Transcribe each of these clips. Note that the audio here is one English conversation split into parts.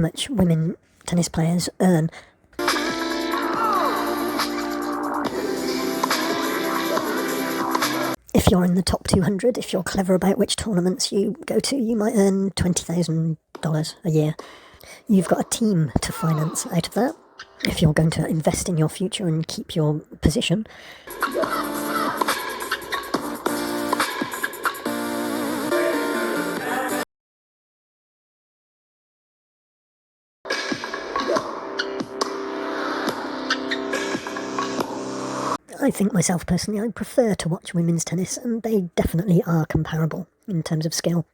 much women tennis players earn. If you're in the top 200, if you're clever about which tournaments you go to, you might earn $20,000 a year. You've got a team to finance out of that, if you're going to invest in your future and keep your position. I think myself personally, I prefer to watch women's tennis, and they definitely are comparable in terms of skill.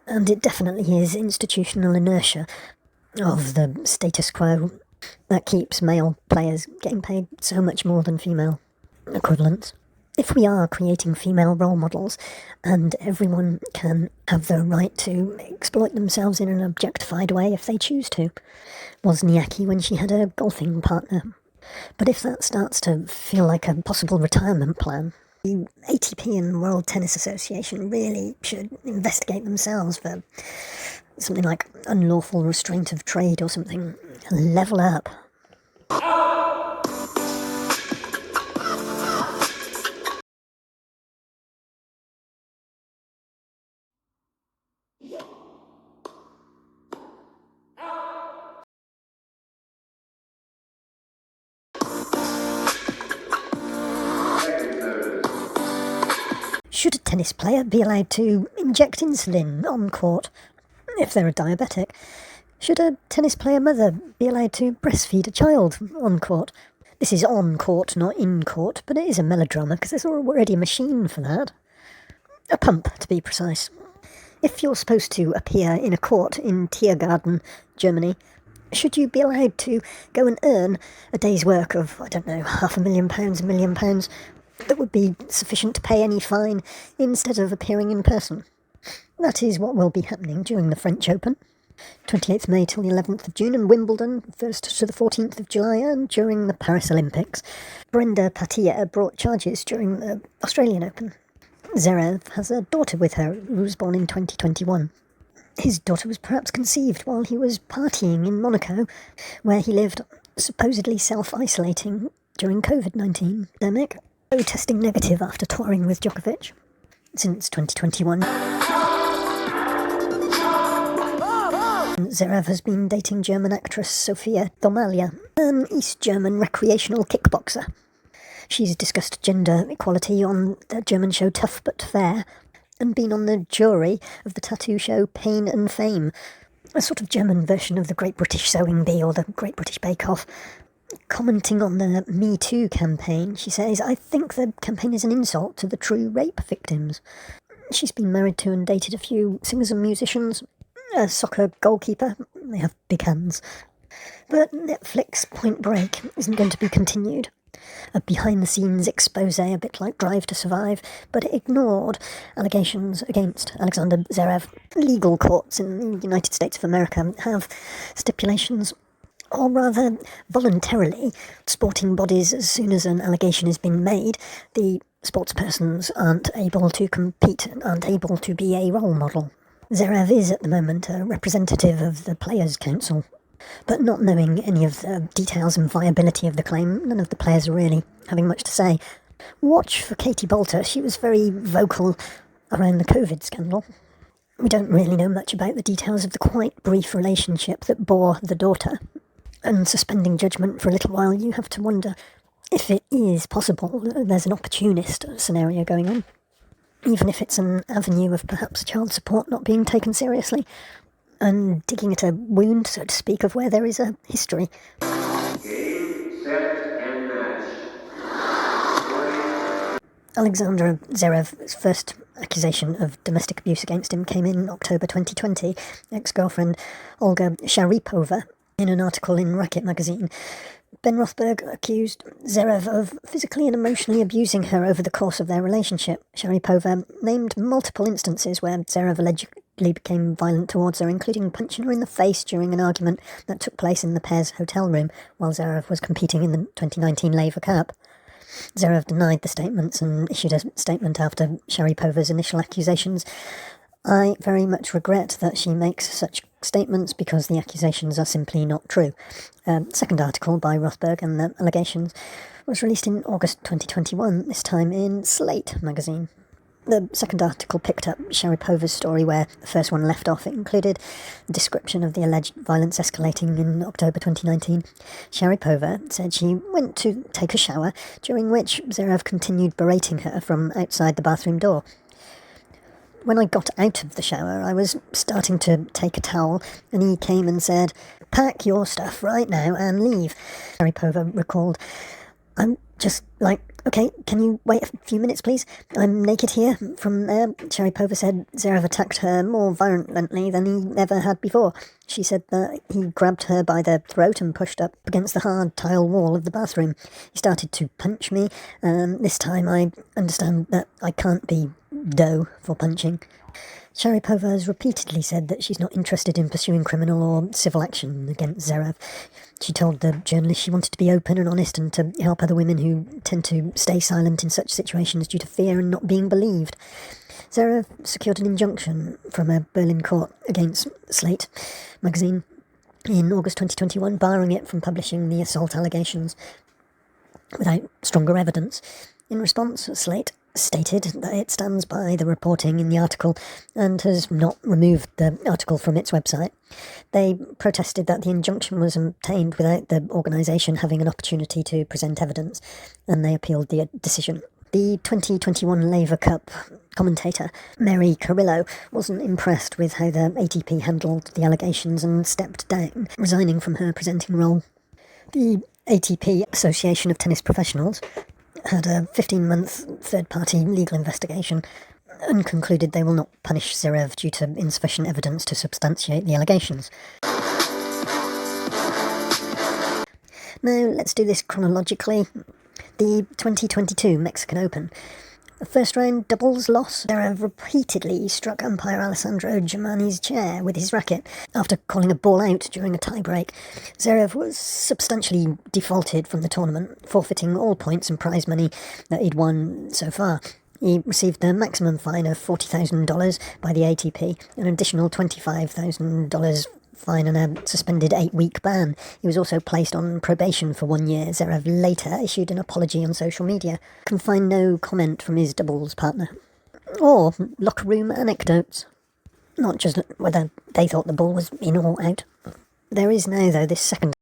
And it definitely is institutional inertia of the status quo that keeps male players getting paid so much more than female equivalents. If we are creating female role models and everyone can have the right to exploit themselves in an objectified way if they choose to, Wozniacki when she had a golfing partner. But if that starts to feel like a possible retirement plan, the ATP and World Tennis Association really should investigate themselves for something like unlawful restraint of trade or something. Level up. Should a tennis player be allowed to inject insulin on court if they're a diabetic? Should a tennis player mother be allowed to breastfeed a child on court? This is on court, not in court, but it is a melodrama because there's already a machine for that. A pump, to be precise. If you're supposed to appear in a court in Tiergarten, Germany, should you be allowed to go and earn a day's work of, I don't know, £500,000, £1 million, that would be sufficient to pay any fine instead of appearing in person? That is what will be happening during the French Open, 28th May till the 11th of June, and Wimbledon, 1st to the 14th of July, and during the Paris Olympics. Brenda Patia brought charges during the Australian Open. Zverev has a daughter with her who was born in 2021. His daughter was perhaps conceived while he was partying in Monaco, where he lived, supposedly self-isolating during COVID-19 pandemic, testing negative after touring with Djokovic. Since 2021, Zverev has been dating German actress Sophia Domalia, an East German recreational kickboxer. She's discussed gender equality on the German show Tough But Fair, and been on the jury of the tattoo show Pain and Fame, a sort of German version of the Great British Sewing Bee or the Great British Bake Off. Commenting on the Me Too campaign, she says, "I think the campaign is an insult to the true rape victims." She's been married to and dated a few singers and musicians, a soccer goalkeeper, they have big hands. But Netflix Point Break isn't going to be continued. A behind-the-scenes expose, a bit like Drive to Survive, but it ignored allegations against Alexander Zverev. Legal courts in the United States of America have stipulations, or rather, voluntarily, sporting bodies, as soon as an allegation has been made, the sportspersons aren't able to compete, aren't able to be a role model. Zverev is, at the moment, a representative of the Players' Council, but not knowing any of the details and viability of the claim, none of the players are really having much to say. Watch for Katie Bolter. She was very vocal around the COVID scandal. We don't really know much about the details of the quite brief relationship that bore the daughter. And suspending judgment for a little while, you have to wonder if it is possible there's an opportunist scenario going on, even if it's an avenue of perhaps child support not being taken seriously, and digging at a wound, so to speak, of where there is a history. Game, set, and match. Alexander Zverev's first accusation of domestic abuse against him came in October 2020. Ex-girlfriend Olga Sharipova, in an article in Racket magazine, Ben Rothberg accused Zverev of physically and emotionally abusing her over the course of their relationship. Sharipova named multiple instances where Zverev allegedly became violent towards her, including punching her in the face during an argument that took place in the pair's hotel room while Zverev was competing in the 2019 Laver Cup. Zverev denied the statements and issued a statement after Sharipova's initial accusations. I very much regret that she makes such statements because the accusations are simply not true. Second article by Rothberg and the allegations was released in August 2021, this time in Slate magazine. The second article picked up Sharapova's story where the first one left off. It included a description of the alleged violence escalating in October 2019. Sharapova said she went to take a shower, during which Zverev continued berating her from outside the bathroom door. When I got out of the shower, I was starting to take a towel, and he came and said, "Pack your stuff right now and leave." Sharapova recalled, "I'm just like, okay, can you wait a few minutes, please? I'm naked here." From there, Sharapova said Zverev attacked her more violently than he ever had before. She said that he grabbed her by the throat and pushed up against the hard tile wall of the bathroom. He started to punch me, and this time I understand that I can't be dough for punching. Sharapova has repeatedly said that she's not interested in pursuing criminal or civil action against Zverev. She told the journalist she wanted to be open and honest and to help other women who tend to stay silent in such situations due to fear and not being believed. Zverev secured an injunction from a Berlin court against Slate magazine in August 2021, barring it from publishing the assault allegations without stronger evidence. In response, Slate stated that it stands by the reporting in the article and has not removed the article from its website. They protested that the injunction was obtained without the organisation having an opportunity to present evidence, and they appealed the decision. The 2021 Laver Cup commentator, Mary Carrillo, wasn't impressed with how the ATP handled the allegations and stepped down, resigning from her presenting role. The ATP, Association of Tennis Professionals, had a 15-month third-party legal investigation and concluded they will not punish Zverev due to insufficient evidence to substantiate the allegations. Now, let's do this chronologically. The 2022 Mexican Open. The first round doubles loss. Zverev repeatedly struck umpire Alessandro Germani's chair with his racket after calling a ball out during a tie-break. Zverev was substantially defaulted from the tournament, forfeiting all points and prize money that he'd won so far. He received the maximum fine of $40,000 by the ATP, an additional $25,000 fine and a suspended 8-week ban. He was also placed on probation for 1 year. Zverev later issued an apology on social media. Can find no comment from his doubles partner. Or locker room anecdotes. Not just whether they thought the ball was in or out. There is now, though, this second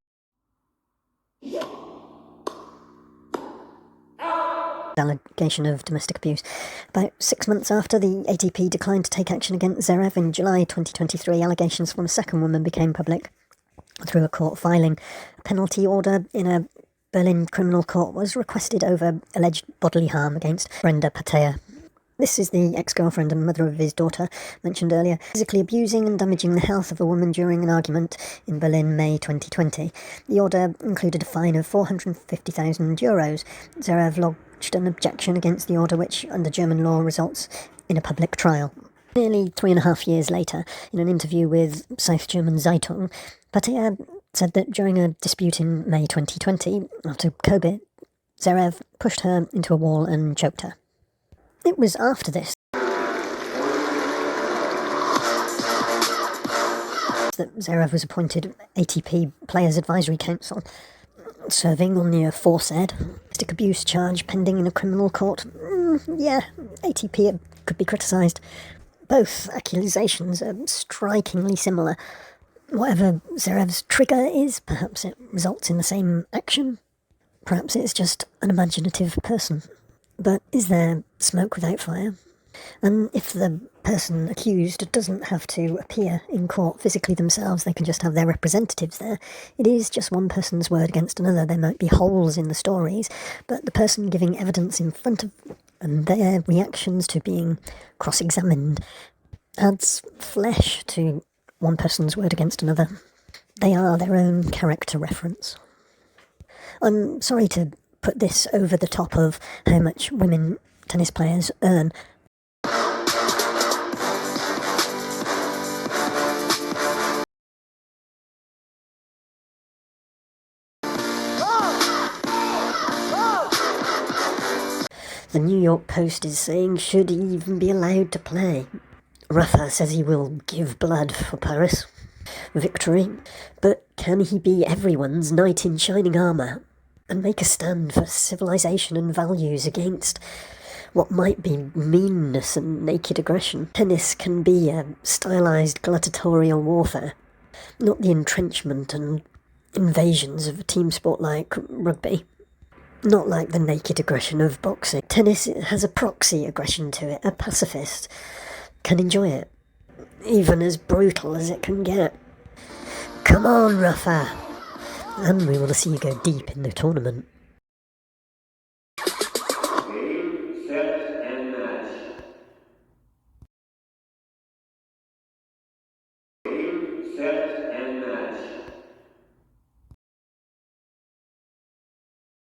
allegation of domestic abuse. About 6 months after the ATP declined to take action against Zverev in July 2023, allegations from a second woman became public through a court filing. A penalty order in a Berlin criminal court was requested over alleged bodily harm against Brenda Patea. This is the ex-girlfriend and mother of his daughter, mentioned earlier, physically abusing and damaging the health of a woman during an argument in Berlin, May 2020. The order included a fine of €450,000. Zverev lodged an objection against the order, which, under German law, results in a public trial. Nearly 3.5 years later, in an interview with South German Zeitung, Patea said that during a dispute in May 2020, after Kobe, Zverev pushed her into a wall and choked her. It was after this that Zverev was appointed ATP Players Advisory Council, serving on the aforesaid domestic abuse charge pending in a criminal court. ATP could be criticised. Both accusations are strikingly similar. Whatever Zverev's trigger is, perhaps it results in the same action. Perhaps it's just an imaginative person. But is there smoke without fire? And if the person accused doesn't have to appear in court physically themselves, they can just have their representatives there. It is just one person's word against another. There might be holes in the stories, but the person giving evidence in front of and their reactions to being cross-examined adds flesh to one person's word against another. They are their own character reference. I'm sorry to put this over the top of how much women tennis players earn. The New York Post is saying should he even be allowed to play. Rafa says he will give blood for Paris. Victory. But can he be everyone's knight in shining armour and make a stand for civilization and values against what might be meanness and naked aggression? Tennis can be a stylised gladiatorial warfare, not the entrenchment and invasions of a team sport like rugby. Not like the naked aggression of boxing. Tennis has a proxy aggression to it. A pacifist can enjoy it, even as brutal as it can get. Come on, Rafa! And we want to see you go deep in the tournament.